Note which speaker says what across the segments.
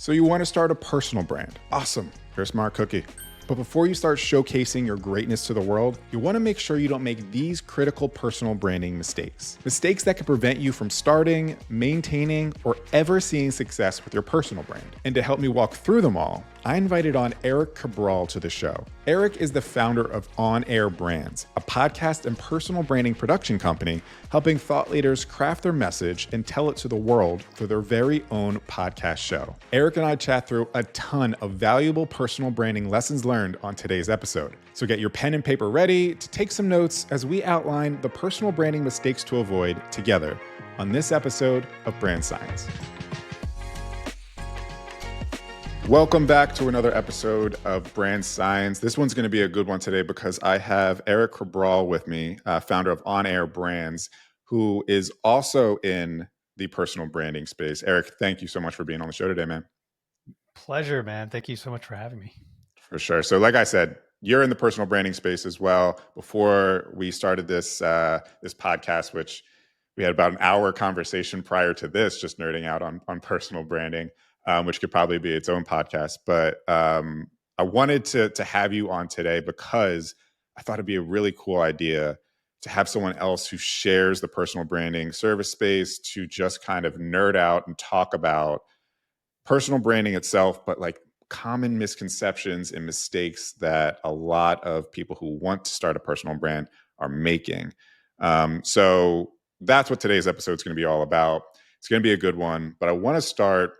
Speaker 1: So you want to start a personal brand. Awesome. Here's Smart Cookie. But before you start showcasing your greatness to the world, you want to make sure you don't make these critical personal branding mistakes. Mistakes that could prevent you from starting, maintaining, or ever seeing success with your personal brand. And to help me walk through them all, I invited on Erik Cabral to the show. Erik is the founder of On Air Brands, a podcast and personal branding production company helping thought leaders craft their message and tell it to the world through their very own podcast show. Erik and I chat through a ton of valuable personal branding lessons learned on today's episode. So get your pen and paper ready to take some notes as we outline the personal branding mistakes to avoid together on this episode of Brand Science. Welcome back to another episode of Brand Science. This one's going to be a good one today because I have Erik Cabral with me, founder of On Air Brands, who is also in the personal branding space. Erik, thank you so much for being on the show today, man.
Speaker 2: Pleasure, man. Thank you so much for having me.
Speaker 1: For sure. So like I said, you're in the personal branding space as well. Before we started this podcast, which we had about an hour conversation prior to this, just nerding out on personal branding. Which could probably be its own podcast. But I wanted to have you on today because I thought it'd be a really cool idea to have someone else who shares the personal branding service space to just kind of nerd out and talk about personal branding itself, but like common misconceptions and mistakes that a lot of people who want to start a personal brand are making. So that's what today's episode is going to be all about. It's going to be a good one, but I want to start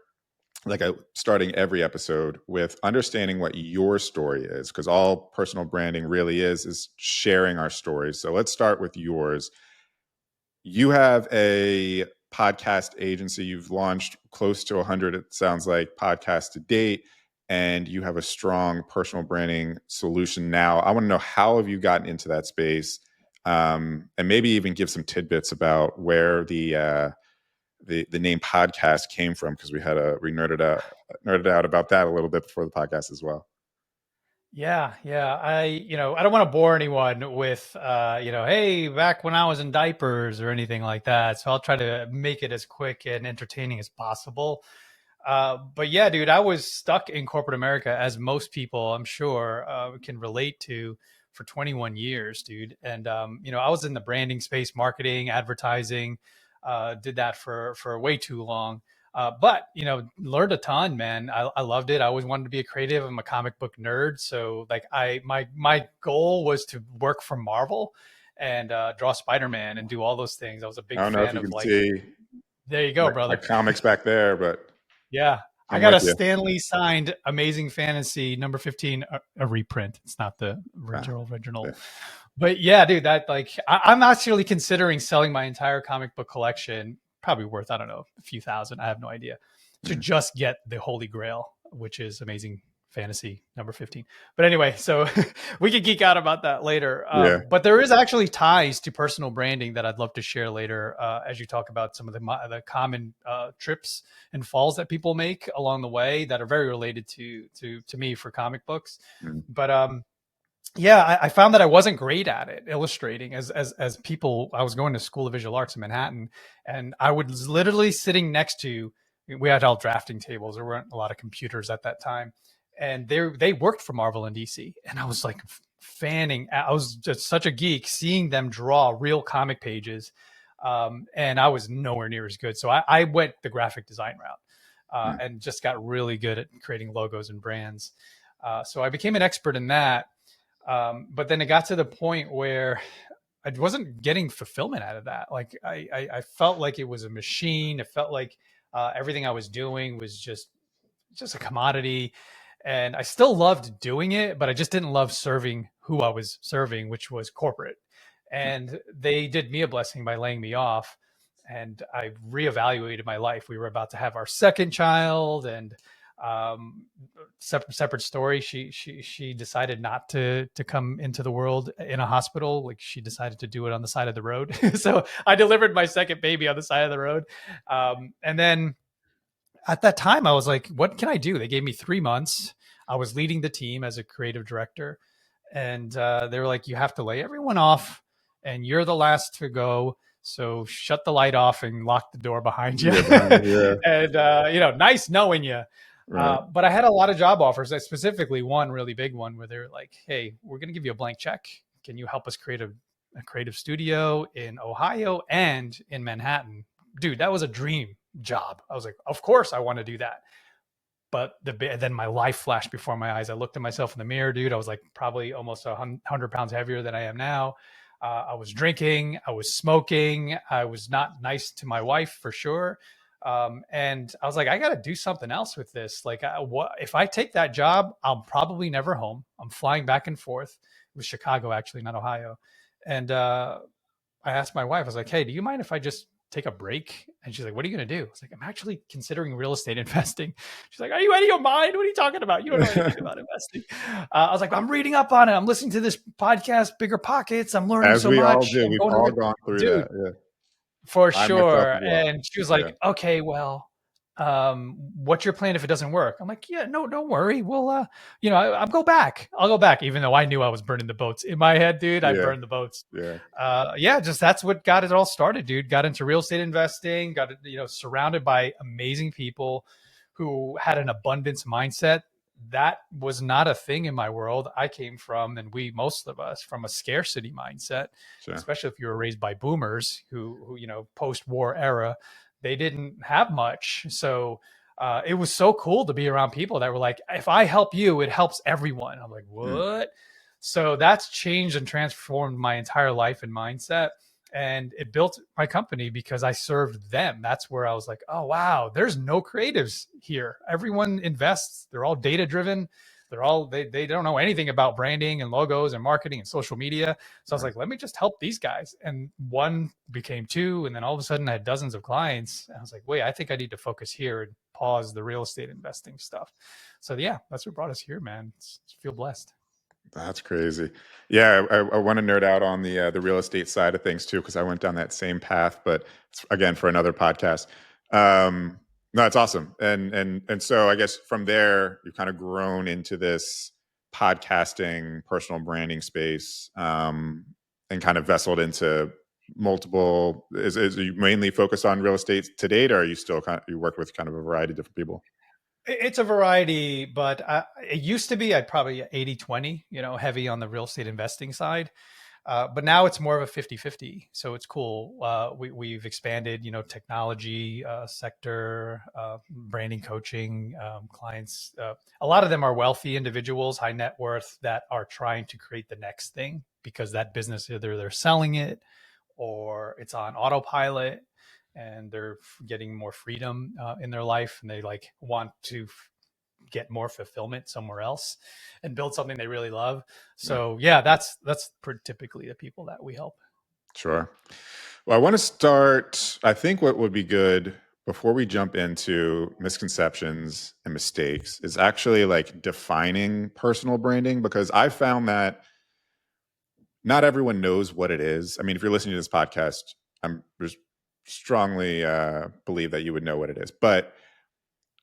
Speaker 1: starting every episode with understanding what your story is, because all personal branding really is sharing our stories. So let's start with yours. You have a podcast agency. You've launched close to 100, it sounds like, podcasts to date, and you have a strong personal branding solution now. I want to know, how have you gotten into that space? And maybe even give some tidbits about where the name podcast came from, because we nerded out about that a little bit before the podcast as well.
Speaker 2: Yeah. I don't want to bore anyone with, hey, back when I was in diapers or anything like that. So I'll try to make it as quick and entertaining as possible. But yeah, dude, I was stuck in corporate America, as most people, I'm sure, can relate to, for 21 years, dude. And, I was in the branding space, marketing, advertising, did that for way too long. But, learned a ton, man. I loved it. I always wanted to be a creative. I'm a comic book nerd. So like my goal was to work for Marvel and draw Spider-Man and do all those things. I was a big fan of, like,
Speaker 1: see.
Speaker 2: There you go, brother.
Speaker 1: My comics back there, but
Speaker 2: yeah. I got a Stan Lee signed Amazing Fantasy number 15, a reprint. It's not the original. Yeah. But yeah, dude, that, like, I'm actually considering selling my entire comic book collection, probably worth, I don't know, a few thousand, I have no idea, to just get the Holy Grail, which is Amazing Fantasy number 15. But anyway, so we could geek out about that later. But there is actually ties to personal branding that I'd love to share later, as you talk about some of the common trips and falls that people make along the way that are very related to me for comic books. But yeah, I found that I wasn't great at it illustrating as people. I was going to School of Visual Arts in Manhattan, and I was literally sitting next to, we had all drafting tables. There weren't a lot of computers at that time. And they worked for Marvel and DC. And I was like fanning. I was just such a geek seeing them draw real comic pages. And I was nowhere near as good. So I went the graphic design route and just got really good at creating logos and brands. So I became an expert in that. But then it got to the point where I wasn't getting fulfillment out of that. Like I felt like it was a machine. It felt like everything I was doing was just a commodity. And I still loved doing it, but I just didn't love serving who I was serving, which was corporate. And they did me a blessing by laying me off. And I reevaluated my life. We were about to have our second child, and separate story. She decided not to come into the world in a hospital. Like, she decided to do it on the side of the road. So I delivered my second baby on the side of the road. And then at that time, I was like, what can I do? They gave me 3 months. I was leading the team as a creative director. And they were like, you have to lay everyone off, and you're the last to go. So shut the light off and lock the door behind you.
Speaker 1: Yeah.
Speaker 2: And, nice knowing you.
Speaker 1: Right.
Speaker 2: But I had a lot of job offers. Specifically, one really big one where they're like, "Hey, we're going to give you a blank check. Can you help us create a creative studio in Ohio and in Manhattan?" Dude, that was a dream job. I was like, "Of course, I want to do that." But then my life flashed before my eyes. I looked at myself in the mirror, dude. I was like probably almost 100 pounds heavier than I am now. I was drinking, I was smoking, I was not nice to my wife for sure. And I was like, I got to do something else with this. Like, if I take that job, I'm probably never home. I'm flying back and forth. It was Chicago, actually, not Ohio. And I asked my wife, I was like, hey, do you mind if I just take a break? And she's like, what are you going to do? I was like, I'm actually considering real estate investing. She's like, are you out of your mind? What are you talking about? You don't know anything about investing. I was like, I'm reading up on it. I'm listening to this podcast, Bigger Pockets. I'm learning
Speaker 1: As
Speaker 2: so
Speaker 1: we all
Speaker 2: much.
Speaker 1: do.
Speaker 2: I'm
Speaker 1: We've
Speaker 2: going
Speaker 1: all
Speaker 2: to
Speaker 1: gone through
Speaker 2: dude,
Speaker 1: that. Yeah.
Speaker 2: for
Speaker 1: I myself
Speaker 2: sure.
Speaker 1: as well.
Speaker 2: And she was
Speaker 1: Yeah.
Speaker 2: like, okay, well, what's your plan if it doesn't work? I'm like, yeah, no, don't worry. We'll, I'll go back. I'll go back, even though I knew I was burning the boats in my head, dude. I
Speaker 1: Yeah.
Speaker 2: burned the boats.
Speaker 1: Yeah.
Speaker 2: Just that's what got it all started, dude. Got into real estate investing, got it, surrounded by amazing people who had an abundance mindset. That was not a thing in my world. I came from, and most of us, from a scarcity mindset,
Speaker 1: Sure.
Speaker 2: especially if you were raised by boomers who post-war era, they didn't have much. So it was so cool to be around people that were like, if I help you, it helps everyone. I'm like,
Speaker 1: Mm.
Speaker 2: what? So that's changed and transformed my entire life and mindset. And it built my company because I served them. That's where I was like, oh, wow, there's no creatives here. Everyone invests. They're all data driven. They don't know anything about branding and logos and marketing and social media. So I was
Speaker 1: Right.
Speaker 2: like, let me just help these guys. And one became two. And then all of a sudden I had dozens of clients. And I was like, wait, I think I need to focus here and pause the real estate investing stuff. So yeah, that's what brought us here, man. Feel blessed.
Speaker 1: That's crazy. Yeah, I want to nerd out on the real estate side of things too, because I went down that same path, but again for another podcast. No, it's awesome, and so I guess from there you've kind of grown into this podcasting, personal branding space, and kind of vesseled into multiple. Is you mainly focused on real estate to date, or are you still you work with kind of a variety of different people?
Speaker 2: It's a variety, but it used to be I'd probably 80-20, heavy on the real estate investing side. But now it's more of a 50-50. So it's cool. We've expanded, technology sector, branding coaching, clients. A lot of them are wealthy individuals, high net worth, that are trying to create the next thing because that business, either they're selling it or it's on autopilot and they're getting more freedom in their life, and they like want to get more fulfillment somewhere else and build something they really love.
Speaker 1: Yeah.
Speaker 2: So yeah, that's typically the people that we help.
Speaker 1: Sure. Well, I want to start. I think what would be good before we jump into misconceptions and mistakes is actually like defining personal branding, because I found that not everyone knows what it is. I mean, if you're listening to this podcast, I'm just strongly believe that you would know what it is, but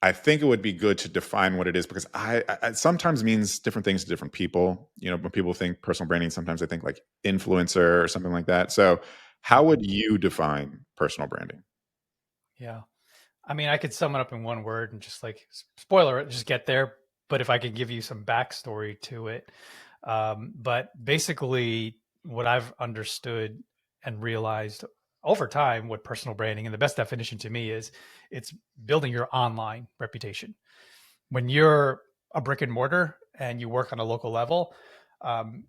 Speaker 1: I think it would be good to define what it is, because I sometimes means different things to different people. When people think personal branding, sometimes they think like influencer or something like that. So, how would you define personal branding?
Speaker 2: Yeah. I mean, I could sum it up in one word and just like spoiler it, just get there. But if I could give you some backstory to it, but basically, what I've understood and realized over time, what personal branding, and the best definition to me is, it's building your online reputation. When you're a brick and mortar and you work on a local level, um,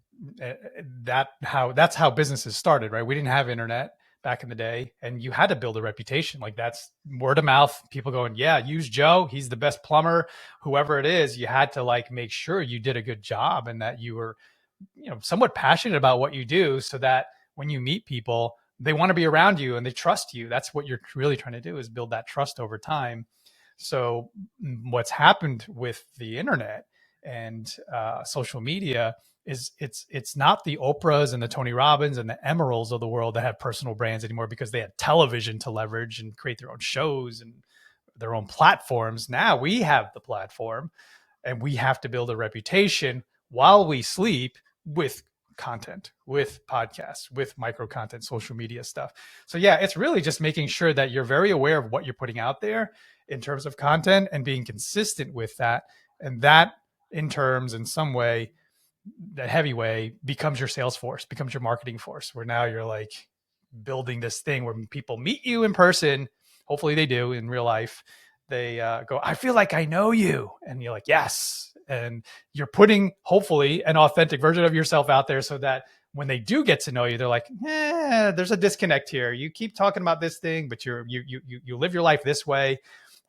Speaker 2: that's how businesses started, right? We didn't have internet back in the day, and you had to build a reputation. Like, that's word of mouth, people going, yeah, use Joe, he's the best plumber, whoever it is. You had to like make sure you did a good job and that you were somewhat passionate about what you do, so that when you meet people, they want to be around you and they trust you. That's what you're really trying to do, is build that trust over time. So what's happened with the internet and social media is it's not the Oprahs and the Tony Robbins and the Emeralds of the world that have personal brands anymore, because they had television to leverage and create their own shows and their own platforms. Now we have the platform, and we have to build a reputation while we sleep with content, with podcasts, with micro content, social media stuff. So yeah, it's really just making sure that you're very aware of what you're putting out there, in terms of content and being consistent with that. And that in terms, in some way, that heavy way becomes your sales force, becomes your marketing force, where now you're like building this thing where people meet you in person. Hopefully they do in real life. They go, I feel like I know you. And you're like, yes. And you're putting hopefully an authentic version of yourself out there so that when they do get to know you, they're like, there's a disconnect here. You keep talking about this thing, but you live your life this way.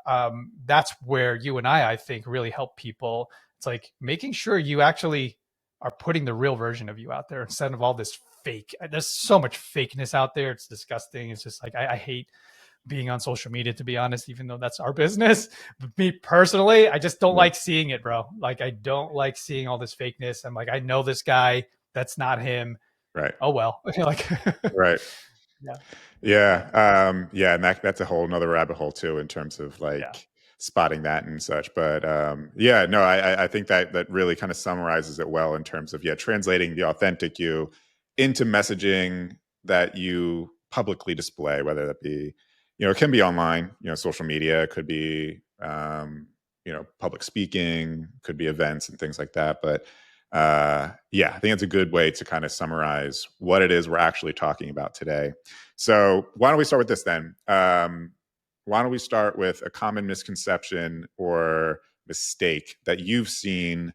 Speaker 2: That's where you and I think really help people. It's like making sure you actually are putting the real version of you out there instead of all this fake. There's so much fakeness out there. It's disgusting. It's just like, I hate being on social media, to be honest, even though that's our business. But me personally, I just don't like seeing it, bro. Like, I don't like seeing all this fakeness. I'm like, I know this guy. That's not him.
Speaker 1: Right.
Speaker 2: Oh, well. Like,
Speaker 1: right.
Speaker 2: Yeah.
Speaker 1: Yeah. And that's a whole nother rabbit hole too, in terms of like spotting that and such. But no, I think that really kind of summarizes it well in terms of, translating the authentic you into messaging that you publicly display, whether that be, it can be online, social media, it could be, public speaking, could be events and things like that. But I think it's a good way to kind of summarize what it is we're actually talking about today. So why don't we start with this then? Why don't we start with a common misconception or mistake that you've seen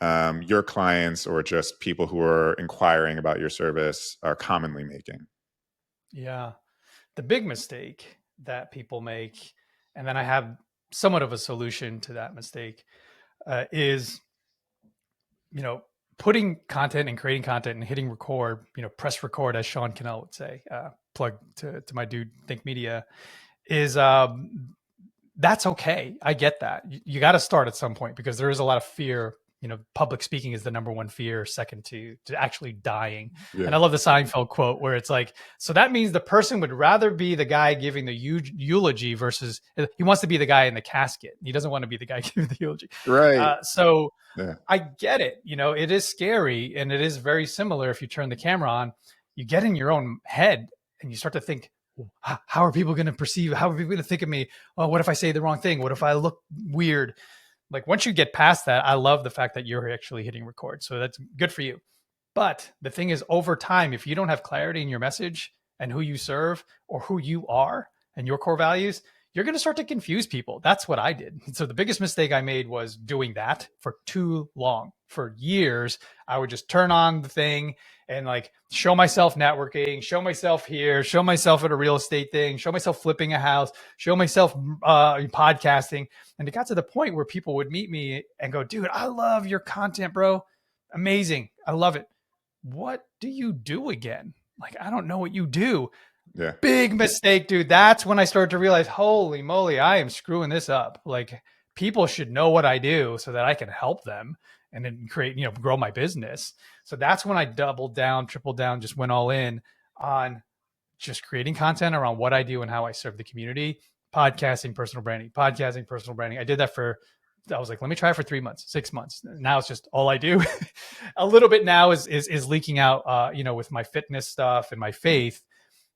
Speaker 1: your clients or just people who are inquiring about your service are commonly making?
Speaker 2: Yeah. The big mistake that people make, and then I have somewhat of a solution to that mistake, is, putting content and creating content and hitting record, press record, as Sean Cannell would say, plug to my dude, Think Media, is that's okay. I get that. You got to start at some point because there is a lot of fear. Public speaking is the number one fear, second to actually dying. Yeah. And I love the Seinfeld quote where it's like, so that means the person would rather be the guy giving the eulogy versus he wants to be the guy in the casket. He doesn't want to be the guy giving the eulogy.
Speaker 1: Right.
Speaker 2: I get it. It is scary and it is very similar. If you turn the camera on, you get in your own head and you start to think, how are people going to perceive? How are people going to think of me? Oh, what if I say the wrong thing? What if I look weird? Like once you get past that, I love the fact that you're actually hitting record. So that's good for you. But the thing is, over time, if you don't have clarity in your message and who you serve or who you are and your core values, you're going to start to confuse people. That's what I did. So the biggest mistake I made was doing that for too long. For years, I would just turn on the thing and like show myself networking, show myself here, show myself at a real estate thing, show myself flipping a house, show myself podcasting. And it got to the point where people would meet me and go, dude, I love your content, bro. Amazing. I love it. What do you do again? Like, I don't know what you do.
Speaker 1: Yeah.
Speaker 2: Big mistake, dude. That's when I started to realize, holy moly, I am screwing this up. Like, people should know what I do so that I can help them and then create, grow my business. So that's when I doubled down, tripled down, just went all in on just creating content around what I do and how I serve the community, podcasting, personal branding. I did that I was like, let me try it for 3 months, 6 months. Now it's just all I do. A little bit now is leaking out, with my fitness stuff and my faith.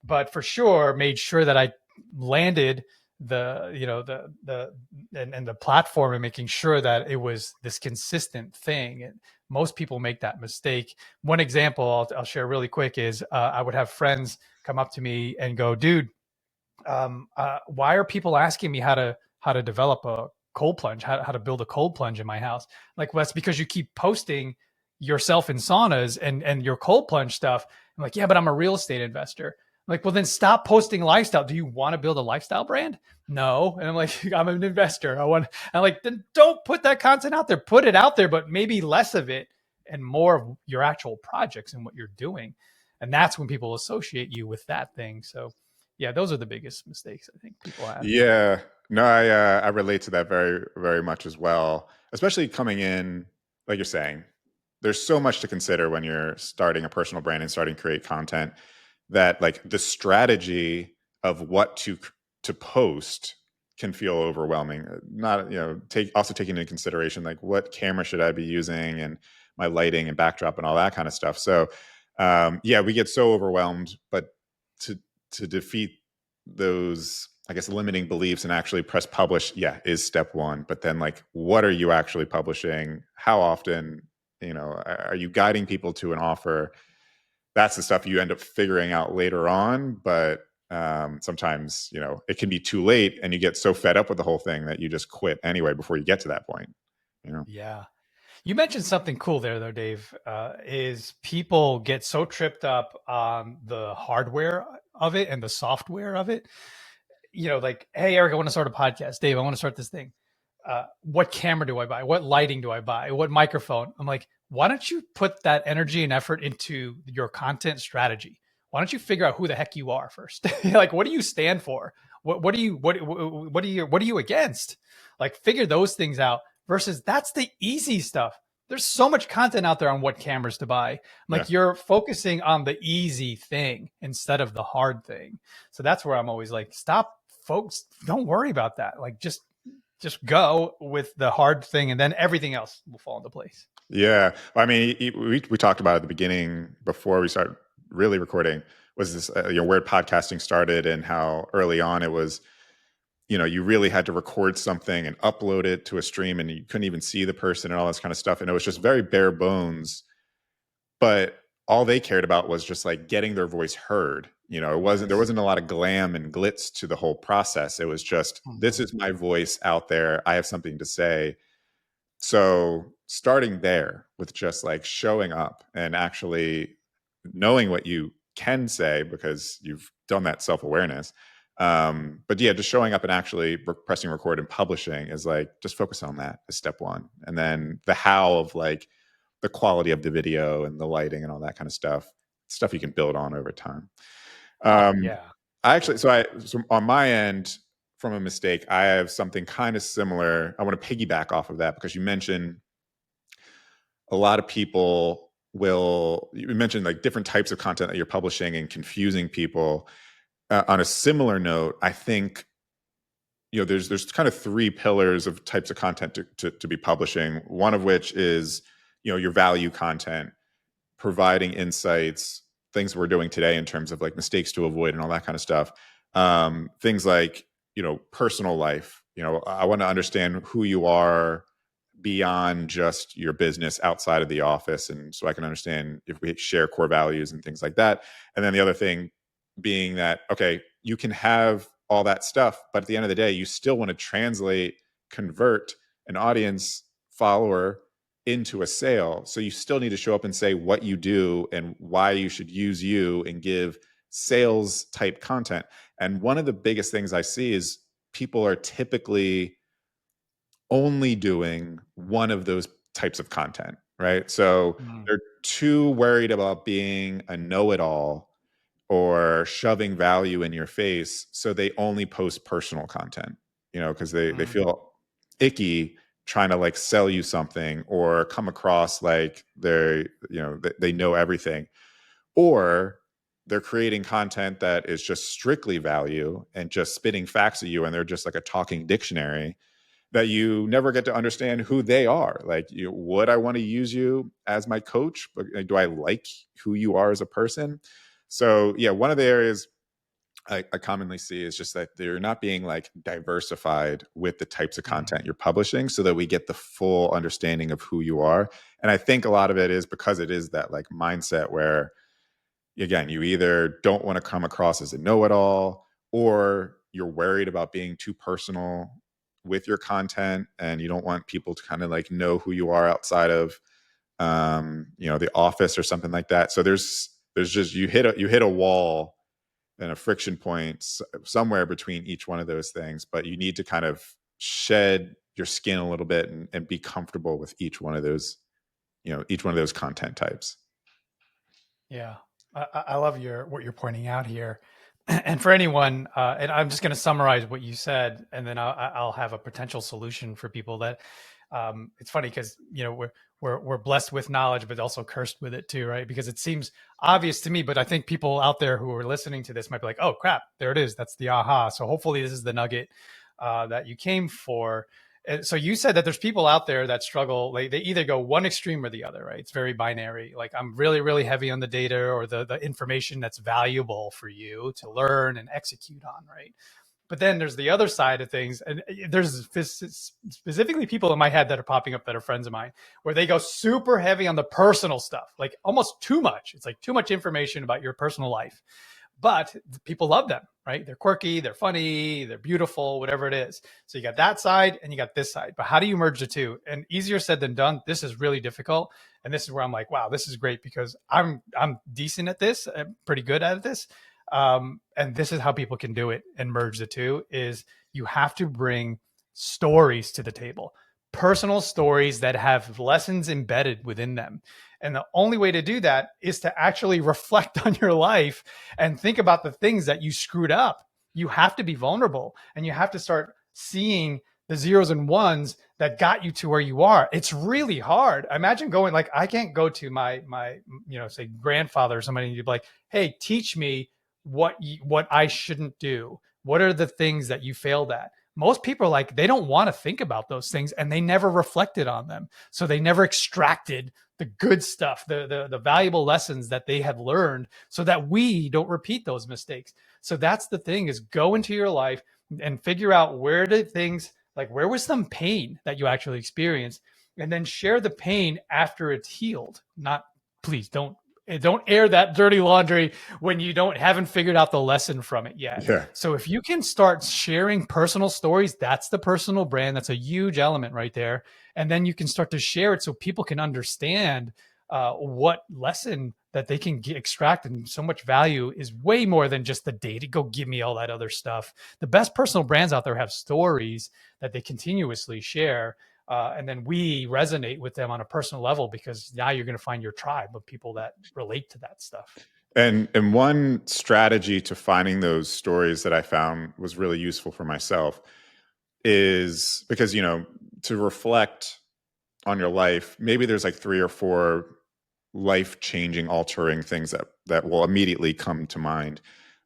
Speaker 2: But for sure, made sure that I landed the platform and making sure that it was this consistent thing. And most people make that mistake. One example I'll share really quick is I would have friends come up to me and go, dude, why are people asking me how to develop a cold plunge, how to build a cold plunge in my house? Like, well, that's because you keep posting yourself in saunas and your cold plunge stuff. I'm like, yeah, but I'm a real estate investor. Like, well, then stop posting lifestyle. Do you want to build a lifestyle brand? No. And I'm like, I'm an investor. I'm like, then don't put that content out there. Put it out there, but maybe less of it and more of your actual projects and what you're doing. And that's when people associate you with that thing. So yeah, those are the biggest mistakes I think people have.
Speaker 1: Yeah. No, I relate to that very, very much as well, especially coming in, like you're saying, there's so much to consider when you're starting a personal brand and starting to create content, that like the strategy of what to post can feel overwhelming. Not, taking into consideration like what camera should I be using and my lighting and backdrop and all that kind of stuff. So we get so overwhelmed, but to defeat those I guess, limiting beliefs and actually press publish, yeah, is step one. But then, like, what are you actually publishing? How often? Are you guiding people to an offer? That's the stuff you end up figuring out later on. But sometimes, it can be too late, and you get so fed up with the whole thing that you just quit anyway before you get to that point.
Speaker 2: Yeah. You mentioned something cool there, though, Dave. Is people get so tripped up on the hardware of it and the software of it. Like, hey, Eric, I want to start a podcast. Dave, I want to start this thing. What camera do I buy? What lighting do I buy? What microphone? I'm like, why don't you put that energy and effort into your content strategy? Why don't you figure out who the heck you are first? Like, what do you stand for? What are you against? Like, figure those things out versus that's the easy stuff. There's so much content out there on what cameras to buy. I'm like, you're focusing on the easy thing instead of the hard thing. So that's where I'm always like, stop, folks. Don't worry about that. Like, just go with the hard thing, and then everything else will fall into place.
Speaker 1: Yeah. I mean, we talked about at the beginning before we start really recording was this, where podcasting started and how early on it was, you really had to record something and upload it to a stream, and you couldn't even see the person and all this kind of stuff. And it was just very bare bones, but all they cared about was just like getting their voice heard. There wasn't a lot of glam and glitz to the whole process. It was just, this is my voice out there. I have something to say. So starting there with just like showing up and actually knowing what you can say because you've done that self-awareness. But yeah, just showing up and actually pressing record and publishing is like, just focus on that as step one. And then the how of like the quality of the video and the lighting and all that kind of stuff you can build on over time.
Speaker 2: Yeah.
Speaker 1: I actually, so on my end, from a mistake, I have something kind of similar. I want to piggyback off of that because you mentioned a lot of people you mentioned like different types of content that you're publishing and confusing people. On a similar note, I think, there's kind of three pillars of types of content to be publishing. One of which is, your value content, providing insights, things we're doing today in terms of like mistakes to avoid and all that kind of stuff. Things like, personal life. I want to understand who you are beyond just your business outside of the office. And so I can understand if we share core values and things like that. And then the other thing being that, okay, you can have all that stuff, but at the end of the day, you still want to convert an audience follower into a sale. So you still need to show up and say what you do and why you should use you and give sales type content. And one of the biggest things I see is people are typically only doing one of those types of content, right? So they're too worried about being a know-it-all or shoving value in your face. So they only post personal content, because they feel icky trying to like sell you something or come across like they know everything, or they're creating content that is just strictly value and just spitting facts at you, and they're just like a talking dictionary that you never get to understand who they are. Like, would I want to use you as my coach? But do I like who you are as a person? So yeah, one of the areas I commonly see is just that they're not being like diversified with the types of content you're publishing so that we get the full understanding of who you are. And I think a lot of it is because it is that like mindset where, again, you either don't want to come across as a know-it-all, or you're worried about being too personal with your content and you don't want people to kind of like know who you are outside of the office or something like that. So there's just, you hit a wall and a friction point somewhere between each one of those things, but you need to kind of shed your skin a little bit and be comfortable with each one of those content types.
Speaker 2: Yeah, I love what you're pointing out here. And for anyone, and I'm just going to summarize what you said, and then I'll have a potential solution for people. That it's funny because we're blessed with knowledge, but also cursed with it too, right? Because it seems obvious to me, but I think people out there who are listening to this might be like, "Oh crap, there it is. That's the aha." So hopefully, this is the nugget that you came for. So you said that there's people out there that struggle. Like, they either go one extreme or the other, right? It's very binary. Like, I'm really, really heavy on the data or the information that's valuable for you to learn and execute on, right? But then there's the other side of things, and there's specifically people in my head that are popping up that are friends of mine, where they go super heavy on the personal stuff, like almost too much. It's like too much information about your personal life, but people love them, right? They're quirky, they're funny, they're beautiful, whatever it is. So you got that side and you got this side. But how do you merge the two? And easier said than done. This is really difficult. And this is where I'm like, wow, this is great because I'm decent at this. I'm pretty good at this. And this is how people can do it and merge the two is you have to bring stories to the table, personal stories that have lessons embedded within them. And the only way to do that is to actually reflect on your life and think about the things that you screwed up. You have to be vulnerable and you have to start seeing the zeros and ones that got you to where you are. It's really hard. Imagine going like, I can't go to my, say grandfather or somebody and you'd be like, hey, teach me what I shouldn't do. What are the things that you failed at? Most people are like, they don't want to think about those things and they never reflected on them. So they never extracted the good stuff, the valuable lessons that they have learned so that we don't repeat those mistakes. So that's the thing is go into your life and figure out where did things, like where was some pain that you actually experienced and then share the pain after it's healed. Not, please don't air that dirty laundry when you haven't figured out the lesson from it yet.
Speaker 1: Yeah.
Speaker 2: So if you can start sharing personal stories, that's the personal brand. That's a huge element right there. And then you can start to share it so people can understand what lesson that they can extract. And so much value is way more than just the data. Go give me all that other stuff. The best personal brands out there have stories that they continuously share. And then we resonate with them on a personal level because now you're going to find your tribe of people that relate to that stuff.
Speaker 1: And one strategy to finding those stories that I found was really useful for myself is because, to reflect on your life, maybe there's like 3 or 4 life-changing, altering things that will immediately come to mind.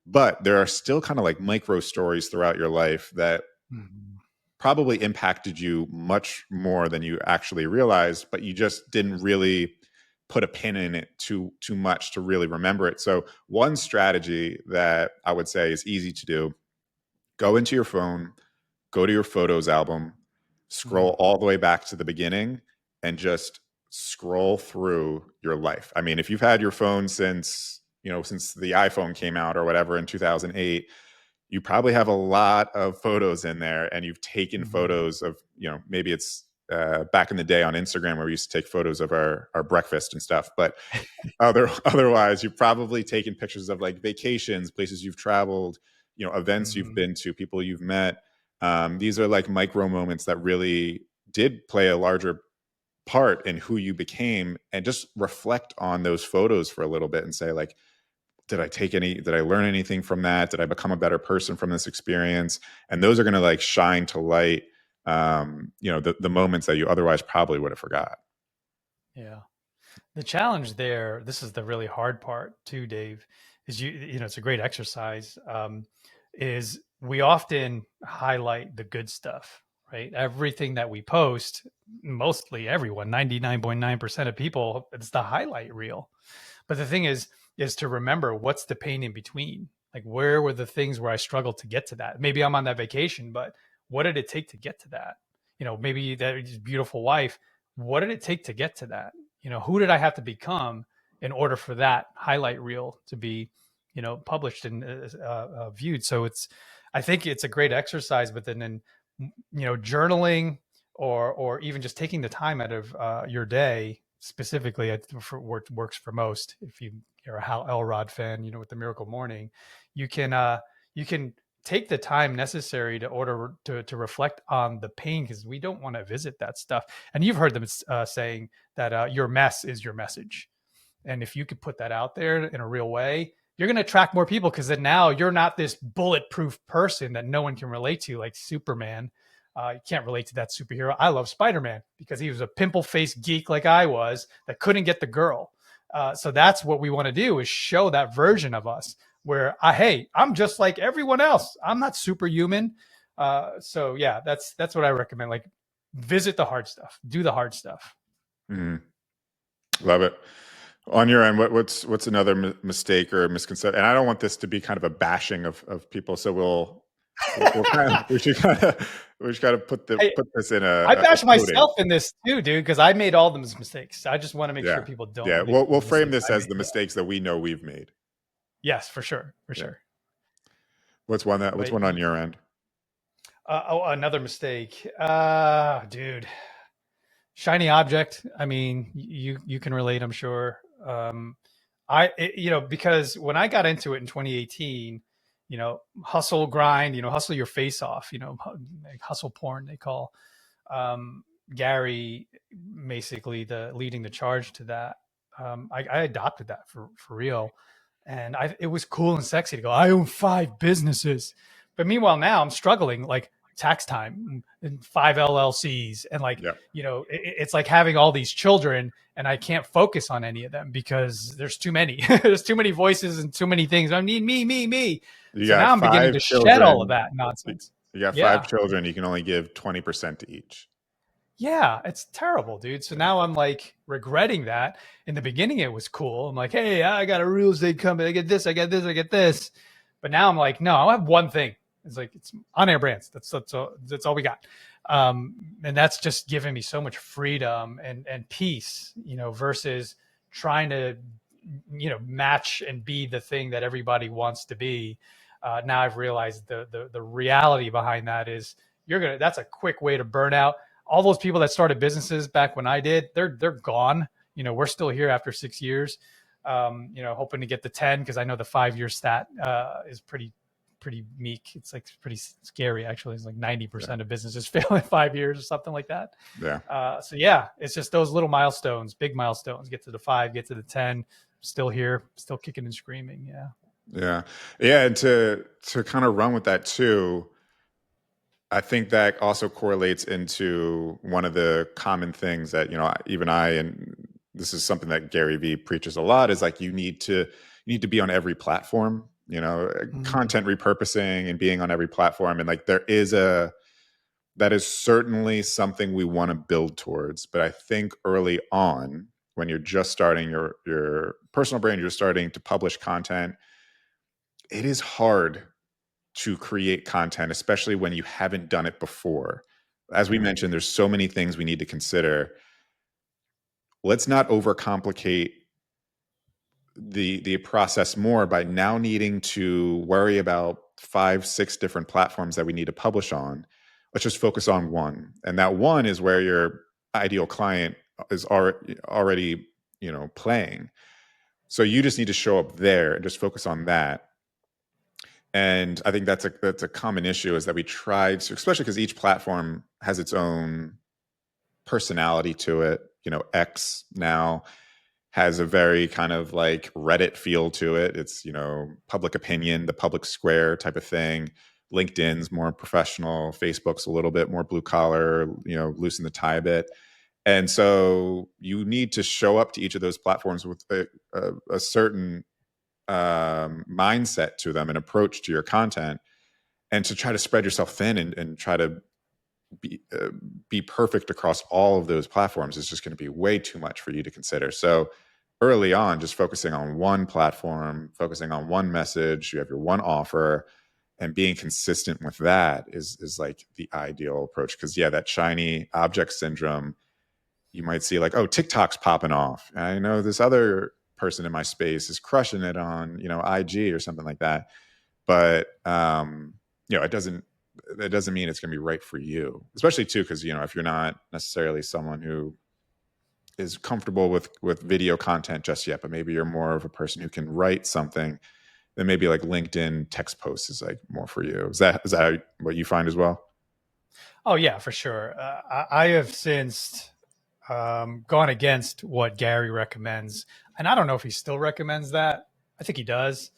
Speaker 1: But there are still kind of like micro stories throughout your life that probably impacted you much more than you actually realized, but you just didn't really put a pin in it too much to really remember it. So one strategy that I would say is easy to do, go into your phone, go to your photos album, scroll all the way back to the beginning and just scroll through your life. I mean, if you've had your phone since the iPhone came out or whatever in 2008, you probably have a lot of photos in there and you've taken photos of, maybe it's back in the day on Instagram where we used to take photos of our breakfast and stuff. But otherwise, you've probably taken pictures of like vacations, places you've traveled, events you've been to, people you've met. These are like micro moments that really did play a larger part in who you became, and just reflect on those photos for a little bit and say like, did I learn anything from that? Did I become a better person from this experience? And those are going to like shine to light, the moments that you otherwise probably would have forgot.
Speaker 2: Yeah. The challenge there, this is the really hard part too, Dave, is it's a great exercise, is we often highlight the good stuff, right? Everything that we post, mostly everyone, 99.9% of people, it's the highlight reel. But the thing is to remember what's the pain in between. Like where were the things where I struggled to get to that? Maybe I'm on that vacation, but what did it take to get to that? Maybe that beautiful wife, what did it take to get to that? Who did I have to become in order for that highlight reel to be, published and viewed? So I think it's a great exercise, but then, journaling or even just taking the time out of your day specifically for what works for most. If you're a Hal Elrod fan, with the Miracle Morning, you can take the time necessary to reflect on the pain, because we don't want to visit that stuff. And you've heard them saying that your mess is your message. And if you could put that out there in a real way, you're going to attract more people, because then now you're not this bulletproof person that no one can relate to, like Superman. You can't relate to that superhero. I love Spider-Man because he was a pimple-faced geek like I was that couldn't get the girl. So that's what we want to do, is show that version of us where, hey, I'm just like everyone else. I'm not superhuman. So yeah, that's what I recommend. Like, visit the hard stuff, do the hard stuff.
Speaker 1: Love it. On your end, what's another mistake or misconception? And I don't want this to be kind of a bashing of people, so We should kind of put this in
Speaker 2: I
Speaker 1: a
Speaker 2: bash
Speaker 1: coding.
Speaker 2: myself in this too, dude, because I made all those mistakes. I just want to make sure
Speaker 1: Yeah,
Speaker 2: people don't
Speaker 1: yeah.
Speaker 2: make
Speaker 1: We'll
Speaker 2: the
Speaker 1: frame
Speaker 2: mistakes
Speaker 1: this
Speaker 2: I
Speaker 1: as
Speaker 2: made.
Speaker 1: the
Speaker 2: Yeah.
Speaker 1: mistakes that we know we've made.
Speaker 2: Yes, for sure, for
Speaker 1: Yeah.
Speaker 2: sure.
Speaker 1: What's
Speaker 2: But
Speaker 1: one on your end?
Speaker 2: another mistake, dude. Shiny object. I mean, you can relate, I'm sure. Because when I got into it in 2018, hustle grind, hustle your face off, like hustle porn they call. Um, Gary basically leading the charge to that. I adopted that for real, and it was cool and sexy to go. I own 5 businesses, but meanwhile now I'm struggling like tax time and 5 LLCs and like
Speaker 1: Yeah,
Speaker 2: it's like having all these children and I can't focus on any of them because there's too many. There's too many voices and too many things. I need me.
Speaker 1: you
Speaker 2: So now
Speaker 1: got
Speaker 2: I'm beginning to
Speaker 1: five
Speaker 2: shed all of
Speaker 1: children.
Speaker 2: that nonsense.
Speaker 1: You got five
Speaker 2: Yeah.
Speaker 1: children. You can only give 20% to each.
Speaker 2: Yeah, it's terrible, dude. So
Speaker 1: Yeah,
Speaker 2: now I'm like regretting that. In the beginning, it was cool. I'm like, hey, I got a real estate company. I get this, I get this, I get this. But now I'm like, no, I have one thing. It's like it's on air brands. That's all we got. And that's just giving me so much freedom and peace, versus trying to, match and be the thing that everybody wants to be. Now I've realized the reality behind that is that's a quick way to burn out. All those people that started businesses back when I did, they're gone. We're still here after 6 years. Hoping to get the 10 because I know the 5-year stat is pretty meek. It's like pretty scary actually. It's like 90% of businesses fail in 5 years or something like that.
Speaker 1: yeah,
Speaker 2: So yeah, it's just those little milestones, big milestones. Get to the 5, get to the 10. Still here, still kicking and screaming. Yeah.
Speaker 1: yeah. And to kind of run with that too, I think that also correlates into one of the common things that even and this is something that Gary Vee preaches a lot, is like you need to be on every platform, content repurposing and being on every platform, and like that is certainly something we want to build towards. But I think early on, when you're just starting your personal brand, you're starting to publish content, it is hard to create content, especially when you haven't done it before. As we mentioned, there's so many things we need to consider. Let's not overcomplicate the process more by now needing to worry about 5-6 different platforms that we need to publish on. Let's just focus on one, and that one is where your ideal client is already playing. So you just need to show up there and just focus on that. And I think that's a common issue, is that we try to, especially because each platform has its own personality to it. X now has a very kind of like Reddit feel to it. It's, public opinion, the public square type of thing. LinkedIn's more professional. Facebook's a little bit more blue collar, loosen the tie a bit. And so you need to show up to each of those platforms with a certain mindset to them, and approach to your content, and to try to spread yourself thin and try to be perfect across all of those platforms is just going to be way too much for you to consider. So early on, just focusing on one platform, focusing on one message, you have your one offer, and being consistent with that is like the ideal approach. Because that shiny object syndrome, you might see like, oh, TikTok's popping off. And I know this other person in my space is crushing it on, IG or something like that. But it doesn't mean it's going to be right for you, especially too, because if you're not necessarily someone who is comfortable with video content just yet, but maybe you're more of a person who can write something, then maybe like LinkedIn text posts is like more for you. Is that what you find as well?
Speaker 2: Oh yeah, for sure. I have since gone against what Gary recommends, and I don't know if he still recommends that. I think he does.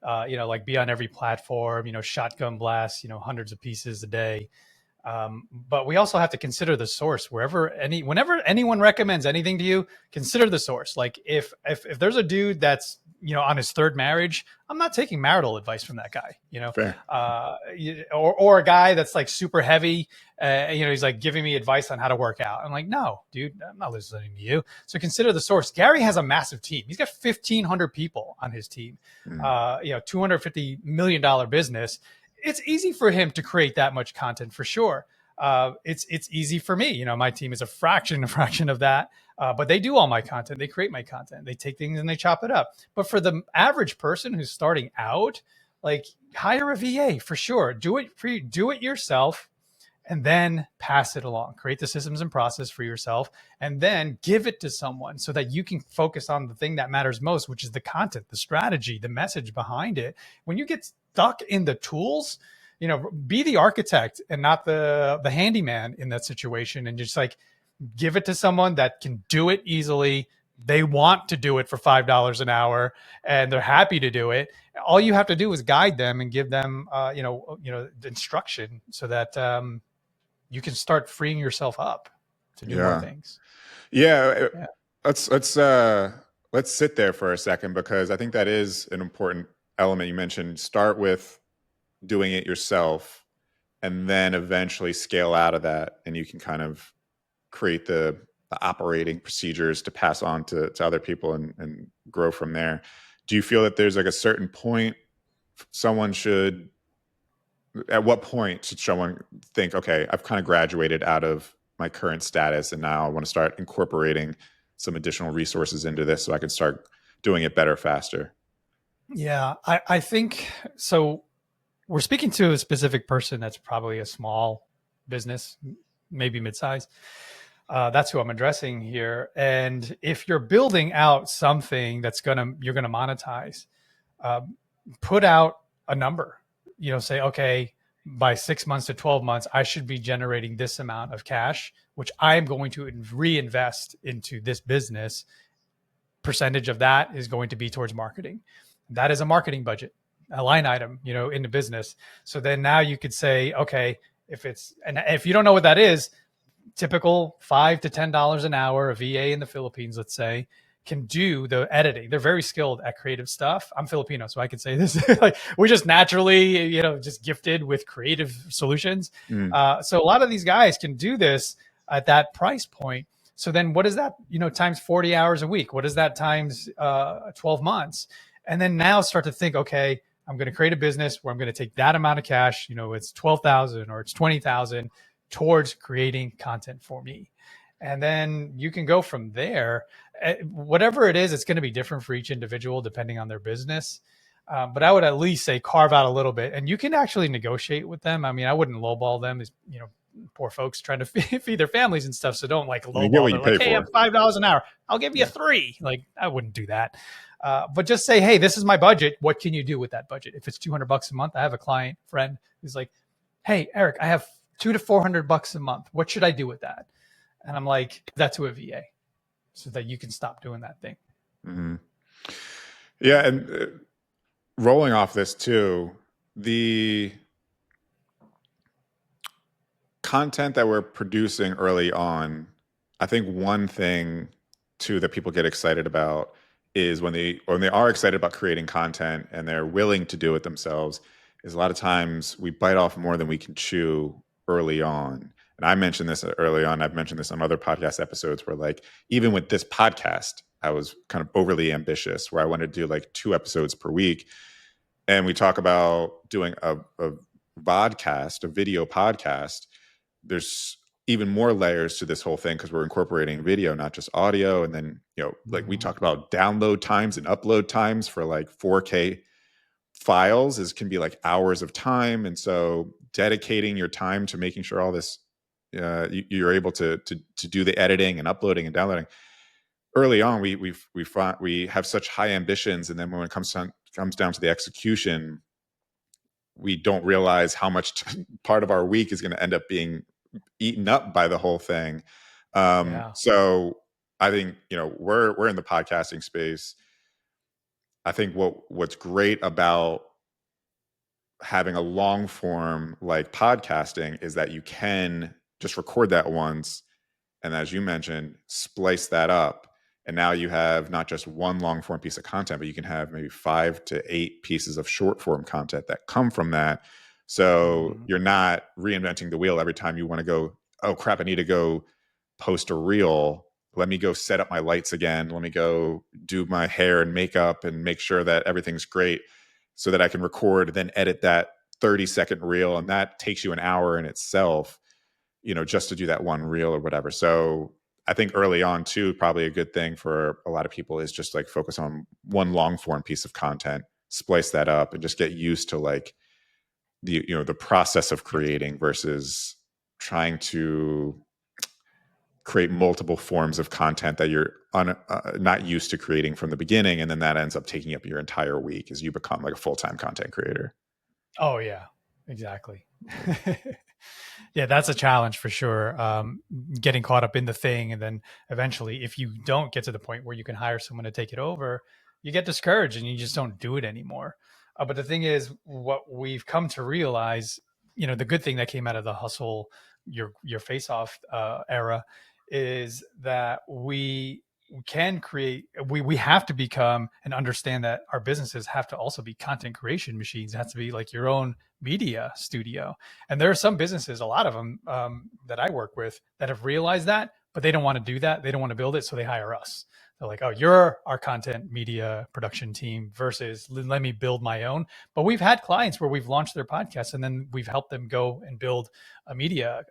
Speaker 2: Like be on every platform. Shotgun blast. Hundreds of pieces a day. But we also have to consider the source. Whenever anyone recommends anything to you, consider the source. Like if there's a dude that's on his 3rd marriage, I'm not taking marital advice from that guy.
Speaker 1: Fair.
Speaker 2: Or a guy that's like super heavy. He's like giving me advice on how to work out. I'm like, no, dude, I'm not listening to you. So consider the source. Gary has a massive team. He's got 1,500 people on his team. $250 million business. it's easy for him to create that much content for sure. It's easy for me. My team is a fraction of that. But they do all my content. They create my content. They take things and they chop it up. But for the average person who's starting out, like, hire a VA for sure. Do it yourself, and then pass it along. Create the systems and process for yourself, and then give it to someone so that you can focus on the thing that matters most, which is the content, the strategy, the message behind it. When you get stuck in the tools, be the architect and not the handyman in that situation, and just like give it to someone that can do it easily. They want to do it for $5 an hour, and they're happy to do it. All you have to do is guide them and give them, the instruction so that you can start freeing yourself up to do more things.
Speaker 1: Yeah. Let's sit there for a second, because I think that is an important element. You mentioned start with doing it yourself, and then eventually scale out of that, and you can kind of create the operating procedures to pass on to other people and grow from there. Do you feel that there's like a certain point at what point should someone think, okay, I've kind of graduated out of my current status, and now I want to start incorporating some additional resources into this so I can start doing it better, faster?
Speaker 2: Yeah, I think so. We're speaking to a specific person that's probably a small business, maybe mid-size. That's who I'm addressing here. And if you're building out something you're gonna monetize, put out a number. Say, okay, by 6 months to 12 months, I should be generating this amount of cash, which I'm going to reinvest into this business. Percentage of that is going to be towards marketing. That is a marketing budget, a line item, in the business. So then now you could say, okay, if you don't know what that is, typical $5 to $10 an hour, a VA in the Philippines, let's say, can do the editing. They're very skilled at creative stuff. I'm Filipino, so I can say this. Like, we're just naturally, just gifted with creative solutions. So a lot of these guys can do this at that price point. So then what is that, times 40 hours a week? What is that times 12 months? And then now start to think, okay, I'm going to create a business where I'm going to take that amount of cash, it's 12,000 or it's 20,000 towards creating content for me. And then you can go from there. Whatever it is, it's going to be different for each individual depending on their business. But I would at least say carve out a little bit, and you can actually negotiate with them. I mean, I wouldn't lowball them, as poor folks trying to feed their families and stuff. So don't like lowball them. Like, hey, I'm $5 an hour. I'll give you $3. Like, I wouldn't do that. But just say, hey, this is my budget. What can you do with that budget? If it's $200 a month, I have a client friend who's like, hey, Erik, I have $200 to $400 a month. What should I do with that? And I'm like, that to a VA, so that you can stop doing that thing.
Speaker 1: Mm-hmm. Yeah. And rolling off this too, the content that we're producing early on, I think one thing too that people get excited about is when they are excited about creating content and they're willing to do it themselves, is a lot of times we bite off more than we can chew early on. And I mentioned this early on. I've mentioned this on other podcast episodes where, like, even with this podcast, I was kind of overly ambitious where I wanted to do like 2 episodes per week. And we talk about doing a vodcast, a video podcast. There's even more layers to this whole thing because we're incorporating video, not just audio. And then, like we talked about download times and upload times for like 4K files can be like hours of time. And so dedicating your time to making sure all this, you're able to do the editing and uploading and downloading. Early on, we have such high ambitions, and then when it comes down to the execution, we don't realize how much part of our week is going to end up being eaten up by the whole thing. So I think we're in the podcasting space. I think what's great about having a long form like podcasting is that you can just record that once, and as you mentioned, splice that up. And now you have not just one long form piece of content, but you can have maybe 5 to 8 pieces of short form content that come from that. So you're not reinventing the wheel every time you want to go, oh crap, I need to go post a reel. Let me go set up my lights again. Let me go do my hair and makeup and make sure that everything's great so that I can record, then edit that 30-second reel, and that takes you an hour in itself, just to do that one reel or whatever. So I think early on too, probably a good thing for a lot of people is just like focus on one long form piece of content, splice that up, and just get used to like the process of creating versus trying to create multiple forms of content that you're not used to creating from the beginning, and then that ends up taking up your entire week as you become like a full-time content creator.
Speaker 2: Oh yeah, exactly. Yeah, that's a challenge for sure. Getting caught up in the thing, and then eventually, if you don't get to the point where you can hire someone to take it over, you get discouraged and you just don't do it anymore. But the thing is, what we've come to realize, the good thing that came out of the hustle, your face off era, is that we can create. We have to become and understand that our businesses have to also be content creation machines. It has to be like your own media studio. And there are some businesses, a lot of them that I work with, that have realized that, but they don't want to do that. They don't want to build it. So they hire us. They're like, oh, you're our content media production team versus let me build my own. But we've had clients where we've launched their podcasts and then we've helped them go and build a media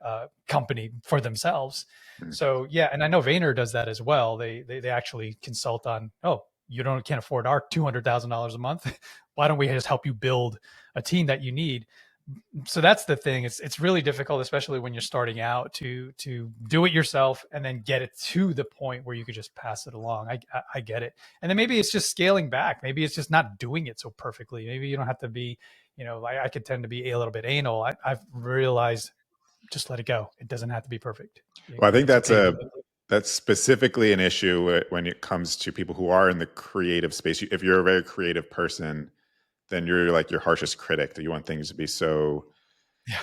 Speaker 2: company for themselves. So yeah, and I know Vayner does that as well. They actually consult on, oh, you can't afford our $200,000 a month. Why don't we just help you build a team that you need? So that's the thing. It's really difficult, especially when you're starting out, to do it yourself and then get it to the point where you could just pass it along. I get it. And then maybe it's just scaling back. Maybe it's just not doing it so perfectly. Maybe you don't have to be, I could tend to be a little bit anal. I've realized just let it go. It doesn't have to be perfect.
Speaker 1: Well, I think
Speaker 2: It's okay.
Speaker 1: that's specifically an issue when it comes to people who are in the creative space. If you're a very creative person, then you're like your harshest critic, that you want things to be so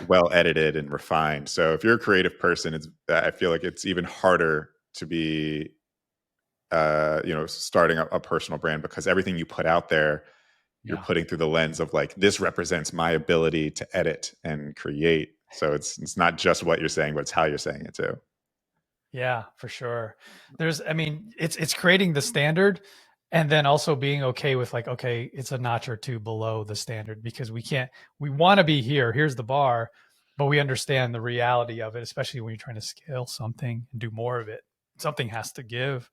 Speaker 1: well edited and refined. So if you're a creative person, I feel like it's even harder to be starting a personal brand, because everything you put out there, you're putting through the lens of like, this represents my ability to edit and create. So it's not just what you're saying, but it's how you're saying it too.
Speaker 2: Yeah, for sure. It's creating the standard and then also being okay with like, okay, it's a notch or two below the standard, because we want to be here. Here's the bar, but we understand the reality of it, especially when you're trying to scale something and do more of it. Something has to give.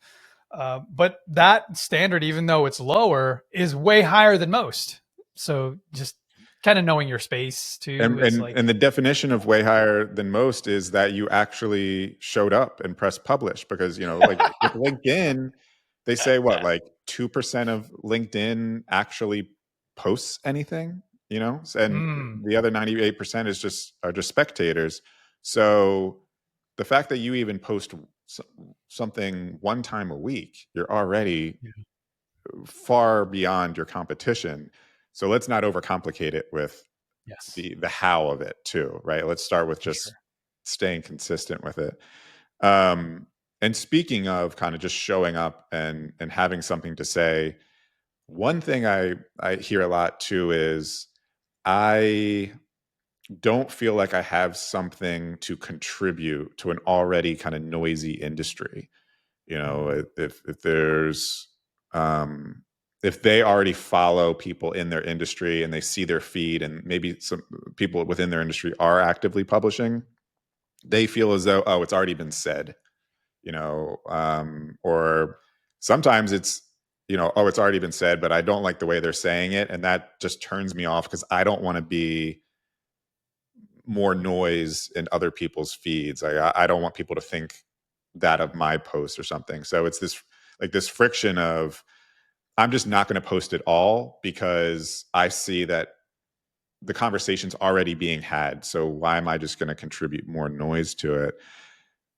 Speaker 2: But that standard, even though it's lower, is way higher than most. So just kind of knowing your space too is like,
Speaker 1: And the definition of way higher than most is that you actually showed up and pressed publish, because like with LinkedIn, they say what, like 2% of LinkedIn actually posts anything, and the other 98% are just spectators. So the fact that you even post something one time a week, you're already far beyond your competition. So let's not overcomplicate it with the how of it too, right? Let's start with just staying consistent with it. And speaking of kind of just showing up and having something to say, one thing I hear a lot too is I don't feel like I have something to contribute to an already kind of noisy industry. If there's if they already follow people in their industry and they see their feed, and maybe some people within their industry are actively publishing, they feel as though, oh, it's already been said, or sometimes it's, oh, it's already been said, but I don't like the way they're saying it. And that just turns me off, because I don't want to be more noise in other people's feeds. I don't want people to think that of my post or something. So it's this friction of, I'm just not going to post it all because I see that the conversation's already being had. So why am I just going to contribute more noise to it?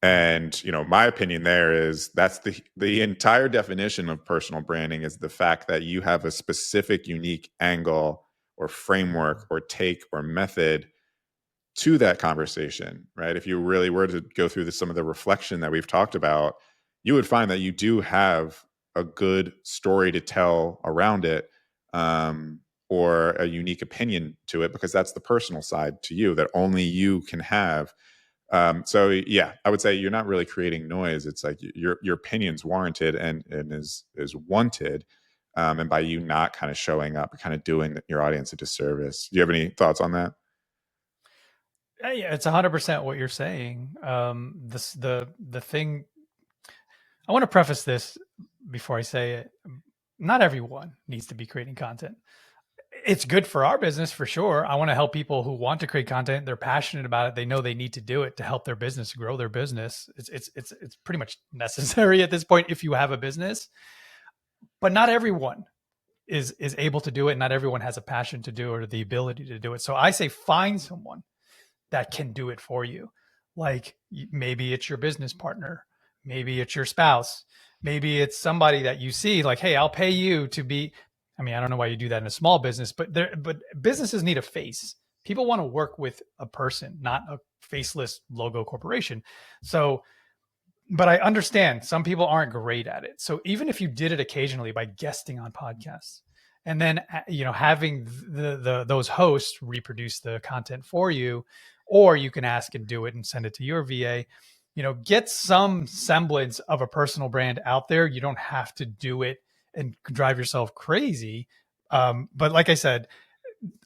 Speaker 1: And my opinion there is that's the entire definition of personal branding, is the fact that you have a specific, unique angle or framework or take or method to that conversation, right? If you really were to go through some of the reflection that we've talked about, you would find that you do have a good story to tell around it, or a unique opinion to it, because that's the personal side to you that only you can have. So yeah, I would say you're not really creating noise. It's like your opinion's warranted and is wanted. And by you not kind of showing up, kind of doing your audience a disservice. Do you have any thoughts on that?
Speaker 2: Yeah, it's 100% what you're saying. The thing I want to preface this before I say it. Not everyone needs to be creating content. It's good for our business for sure. I want to help people who want to create content. They're passionate about it. They know they need to do it to help their business grow their business. It's pretty much necessary at this point if you have a business. But not everyone is able to do it. Not everyone has a passion to do it or the ability to do it. So I say find someone that can do it for you. Like maybe it's your business partner, maybe it's your spouse, maybe it's somebody that you see like, hey, I'll pay you to be. I mean, I don't know why you do that in a small business, but businesses need a face. People want to work with a person, not a faceless logo corporation. So, but I understand some people aren't great at it. So even if you did it occasionally by guesting on podcasts and then, having those hosts reproduce the content for you, or you can ask and do it and send it to your VA, get some semblance of a personal brand out there. You don't have to do it and drive yourself crazy. But like I said,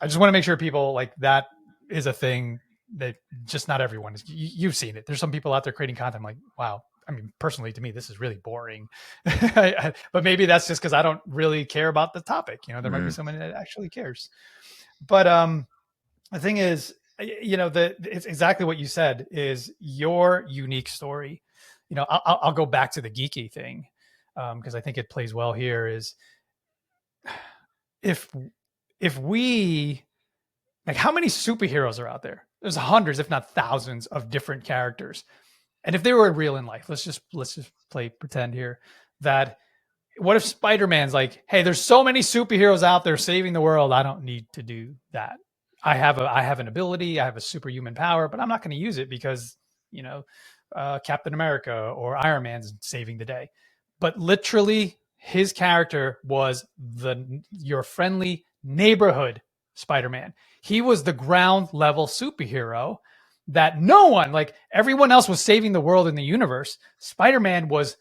Speaker 2: I just want to make sure people like that is a thing that just not everyone is. You've seen it. There's some people out there creating content. I'm like, wow. I mean, personally, to me, this is really boring. But maybe that's just because I don't really care about the topic. There might be somebody that actually cares. But the thing is, it's exactly what you said is your unique story. I'll go back to the geeky thing because I think it plays well here. Is if we like, how many superheroes are out there? There's hundreds, if not thousands, of different characters. And if they were real in life, let's just play pretend here that what if Spider-Man's like, hey, there's so many superheroes out there saving the world. I don't need to do that. I have an ability. I have a superhuman power, but I'm not going to use it because, Captain America or Iron Man's saving the day. But literally his character was your friendly neighborhood Spider-Man. He was the ground level superhero that no one, like everyone else was saving the world in the universe. Spider-Man was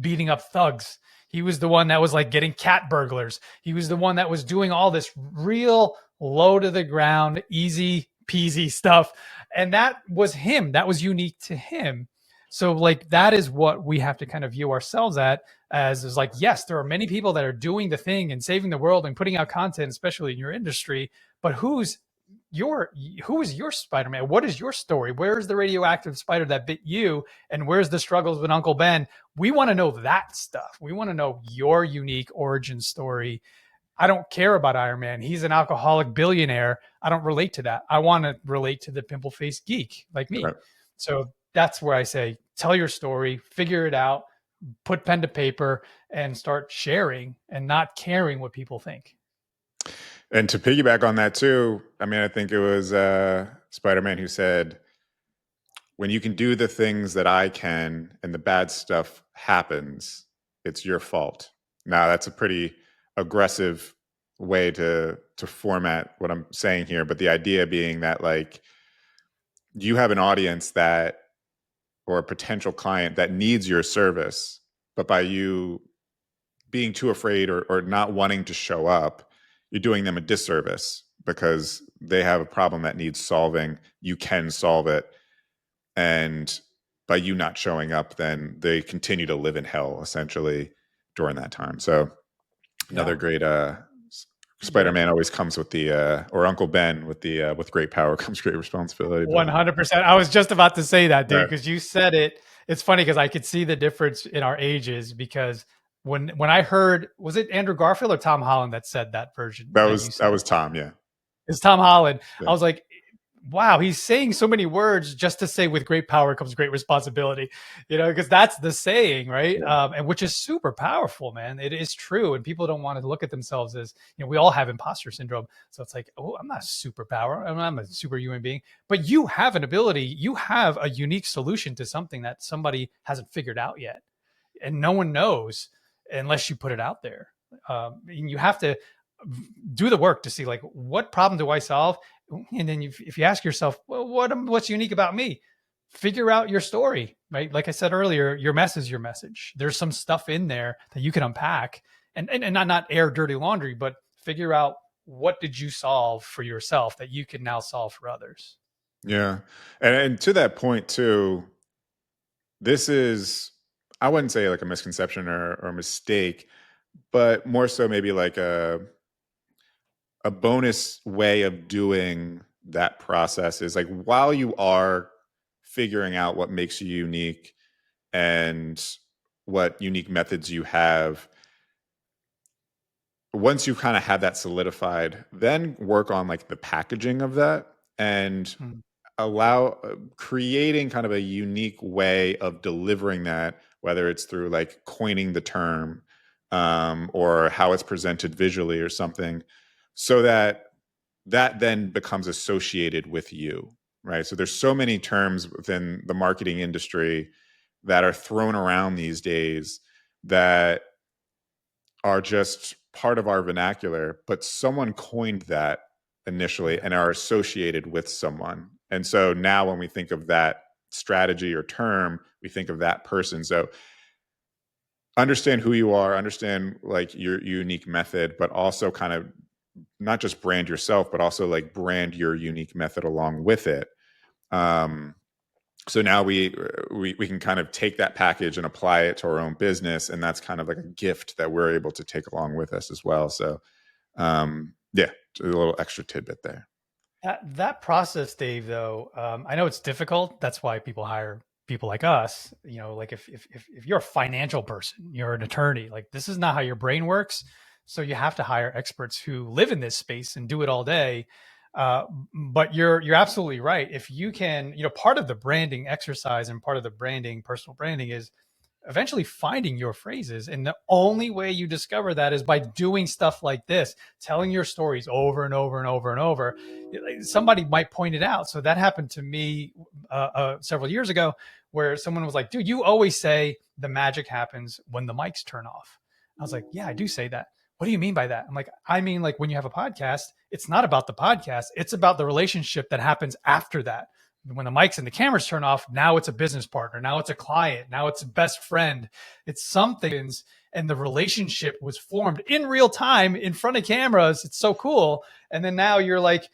Speaker 2: beating up thugs. He was the one that was like getting cat burglars. He was the one that was doing all this real low to the ground, easy peasy stuff. And that was him. That was unique to him. So like, that is what we have to kind of view ourselves at as is like, yes, there are many people that are doing the thing and saving the world and putting out content, especially in your industry, but who is your Spider-Man? What is your story? Where is the radioactive spider that bit you? And where's the struggles with Uncle Ben? We want to know that stuff. We want to know your unique origin story. I don't care about Iron Man. He's an alcoholic billionaire. I don't relate to that. I want to relate to the pimple-faced geek like me. Right. So that's where I say, tell your story, figure it out, put pen to paper and start sharing and not caring what people think.
Speaker 1: And to piggyback on that too, I mean, I think it was Spider-Man who said, when you can do the things that I can and the bad stuff happens, it's your fault. Now, that's a pretty aggressive way to format what I'm saying here. But the idea being that like you have an audience that, or a potential client that needs your service, but by you being too afraid or not wanting to show up, you're doing them a disservice because they have a problem that needs solving. You can solve it. And by you not showing up, then they continue to live in hell essentially during that time. So another great Spider-Man always comes with the or Uncle Ben with the with great power comes great responsibility.
Speaker 2: 100%. I was just about to say that, dude, because you said it. It's funny because I could see the difference in our ages because when I heard, was it Andrew Garfield or Tom Holland that said that version?
Speaker 1: That was Tom, yeah.
Speaker 2: It's Tom Holland. Yeah. I was like, wow, he's saying so many words just to say with great power comes great responsibility, because that's the saying, right? Yeah. And which is super powerful, man. It is true. And people don't want to look at themselves as, we all have imposter syndrome. So it's like, oh, I'm not a superpower. I'm a super human being, but you have an ability. You have a unique solution to something that somebody hasn't figured out yet. And no one knows unless you put it out there. And you have to do the work to see like, what problem do I solve? And then if you ask yourself, well, what's unique about me? Figure out your story, right? Like I said earlier, your mess is your message. There's some stuff in there that you can unpack and not air dirty laundry, but figure out what did you solve for yourself that you can now solve for others.
Speaker 1: Yeah. And to that point too, this is, I wouldn't say like a misconception or a mistake, but more so maybe like a bonus way of doing that process is like while you are figuring out what makes you unique and what unique methods you have, once you kind of have that solidified, then work on like the packaging of that and
Speaker 2: Mm.
Speaker 1: allow creating kind of a unique way of delivering that, whether it's through like coining the term or how it's presented visually or something, so that that then becomes associated with you, right? So there's so many terms within the marketing industry that are thrown around these days that are just part of our vernacular, but someone coined that initially
Speaker 2: Yeah.
Speaker 1: and are associated with someone. And so now when we think of that strategy or term, we think of that person. So understand who you are, understand like your unique method, but also kind of not just brand yourself, but also like brand your unique method along with it. Um, so now we can kind of take that package and apply it to our own business, and that's kind of like a gift that we're able to take along with us as well. So yeah, a little extra tidbit there.
Speaker 2: That process, Dave, though, I know it's difficult. That's why people hire people like us. Like if you're a financial person, you're an attorney, like this is not how your brain works. So you have to hire experts who live in this space and do it all day. But you're absolutely right. If you can, part of the branding exercise and part of the branding, personal branding, is eventually finding your phrases. And the only way you discover that is by doing stuff like this, telling your stories over and over and over and over. Somebody might point it out. So that happened to me several years ago, where someone was like, dude, you always say the magic happens when the mics turn off. I was like, yeah, I do say that. What do you mean by that? I'm like, I mean, like when you have a podcast, it's not about the podcast. It's about the relationship that happens after that. When the mics and the cameras turn off, now it's a business partner. Now it's a client. Now it's a best friend. It's something. And the relationship was formed in real time in front of cameras. It's so cool. And then now you're like,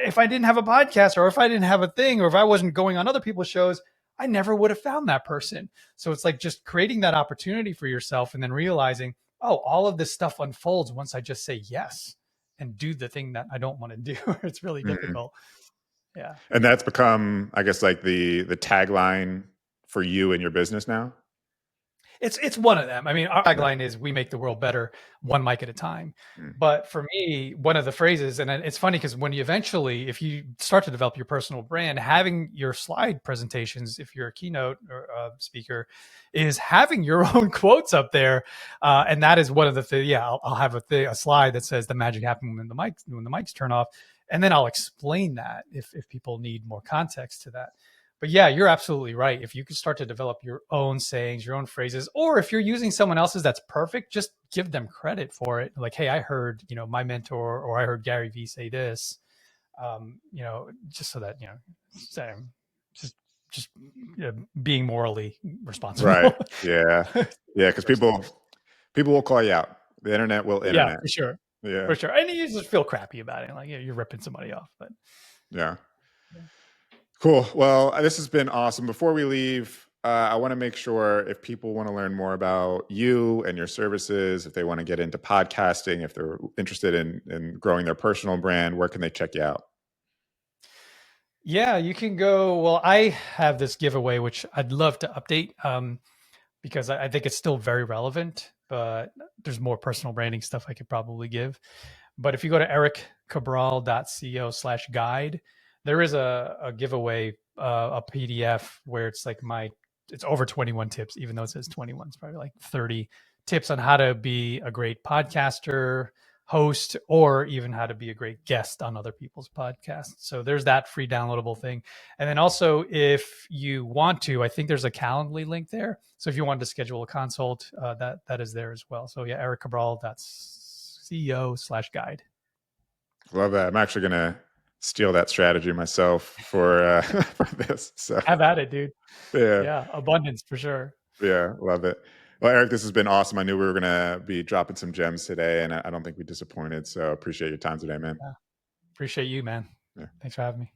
Speaker 2: if I didn't have a podcast, or if I didn't have a thing, or if I wasn't going on other people's shows, I never would have found that person. So it's like just creating that opportunity for yourself and then realizing, oh, all of this stuff unfolds once I just say yes and do the thing that I don't want to do. It's really
Speaker 1: Mm-hmm.
Speaker 2: difficult. Yeah.
Speaker 1: And that's become, I guess, like the tagline for you and your business now.
Speaker 2: It's one of them. I mean, our tagline is "We make the world better, one mic at a time."
Speaker 1: Mm.
Speaker 2: But for me, one of the phrases, and it's funny because when you eventually, if you start to develop your personal brand, having your slide presentations, if you're a keynote or speaker, is having your own quotes up there, and that is one of the things. Yeah, I'll have a slide that says the magic happens when the mics turn off, and then I'll explain that if people need more context to that. But yeah, you're absolutely right. If you can start to develop your own sayings, your own phrases, or if you're using someone else's that's perfect, just give them credit for it. Like, hey, I heard, my mentor, or I heard Gary Vee say this, just so that, just being morally responsible.
Speaker 1: Right. Yeah. Yeah. Because people will call you out. The internet will
Speaker 2: Yeah,
Speaker 1: internet.
Speaker 2: for sure.
Speaker 1: Yeah.
Speaker 2: For sure. And you just feel crappy about it. Like you're ripping somebody off, but
Speaker 1: Yeah.
Speaker 2: yeah.
Speaker 1: Cool. Well, this has been awesome. Before we leave, I want to make sure if people want to learn more about you and your services, if they want to get into podcasting, if they're interested in growing their personal brand, where can they check you out?
Speaker 2: Yeah, you can go. Well, I have this giveaway, which I'd love to update because I think it's still very relevant, but there's more personal branding stuff I could probably give. But if you go to ericcabral.co/guide, there is a giveaway, a PDF where it's like it's over 21 tips, even though it says 21, it's probably like 30 tips on how to be a great podcaster, host, or even how to be a great guest on other people's podcasts. So there's that free downloadable thing. And then also, if you want to, I think there's a Calendly link there. So if you wanted to schedule a consult, that is there as well. So yeah, ericcabral.co/guide.
Speaker 1: Love that. I'm actually going to steal that strategy myself for for this. So
Speaker 2: Have at it, dude.
Speaker 1: yeah,
Speaker 2: Yeah, abundance for sure.
Speaker 1: yeah, love it. Well, Erik, this has been awesome. I knew we were going to be dropping some gems today, and I don't think we disappointed. So appreciate your time today, man.
Speaker 2: Yeah. Appreciate you, man. Yeah. Thanks for having me.